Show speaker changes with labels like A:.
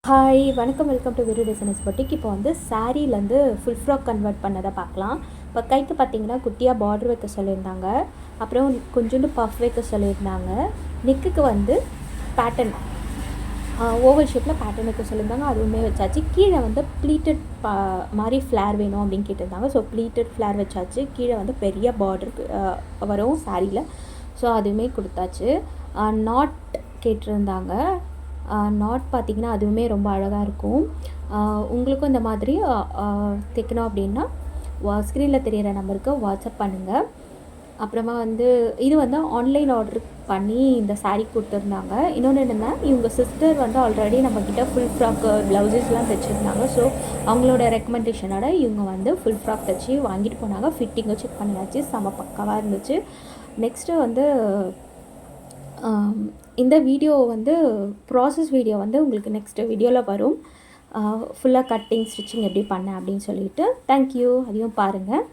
A: Hi வணக்கம், welcome to video designers boutique. இப்போ வந்து சாரீலேருந்து ஃபுல் ஃப்ராக் கன்வெர்ட் பண்ணதை பார்க்கலாம். இப்போ கைக்கு பார்த்தீங்கன்னா குட்டியாக பார்டர் வைக்க சொல்லியிருந்தாங்க. அப்புறம் கொஞ்சோண்டு பஃப் வைக்க சொல்லியிருந்தாங்க. நெக்குக்கு வந்து பேட்டர்ன் ஓவல் ஷேப்பில் பேட்டர்ன் வைக்க சொல்லியிருந்தாங்க. அதுவுமே வச்சாச்சு. கீழே வந்து ப்ளீட்டட் மாதிரி ஃப்ளேர் வேணும் அப்படின்னு கேட்டிருந்தாங்க. ஸோ ப்ளீட்டட் ஃப்ளேர் வச்சாச்சு. கீழே வந்து பெரிய பார்டருக்கு வரும் சாரியில். ஸோ அதுவுமே கொடுத்தாச்சு. நாட் கேட்டிருந்தாங்க. நாட் பார்த்திங்கன்னா அதுவுமே ரொம்ப அழகாக இருக்கும். உங்களுக்கும் இந்த மாதிரி தைக்கணும் அப்படின்னா ஸ்க்ரீனில் தெரிகிற நம்பருக்கு வாட்ஸ்அப் பண்ணுங்கள். அப்புறமா வந்து இது வந்து ஆன்லைன் ஆர்டர் பண்ணி இந்த சாரீ கொடுத்துருந்தாங்க. இன்னொன்று என்னென்னா, இவங்க சிஸ்டர் வந்து ஆல்ரெடி நம்மக்கிட்ட ஃபுல் ஃப்ராக் ப்ளவுசஸ்லாம் தைச்சிருந்தாங்க. ஸோ அவங்களோட ரெக்கமெண்டேஷனோட இவங்க வந்து ஃபுல் ஃப்ராக் தைச்சி வாங்கிட்டு போனாங்க. ஃபிட்டிங்கும் செக் பண்ணியாச்சு. செம பக்காவாக இருந்துச்சு. நெக்ஸ்ட்டு வந்து இந்த வீடியோ வந்து ப்ராசஸ் வீடியோ வந்து உங்களுக்கு நெக்ஸ்ட்டு வீடியோவில் வரும். ஃபுல்லாக கட்டிங் ஸ்டிச்சிங் எப்படி பண்ணேன் அப்படின்னு சொல்லிட்டு தேங்க்யூ. அதையும் பாருங்கள்.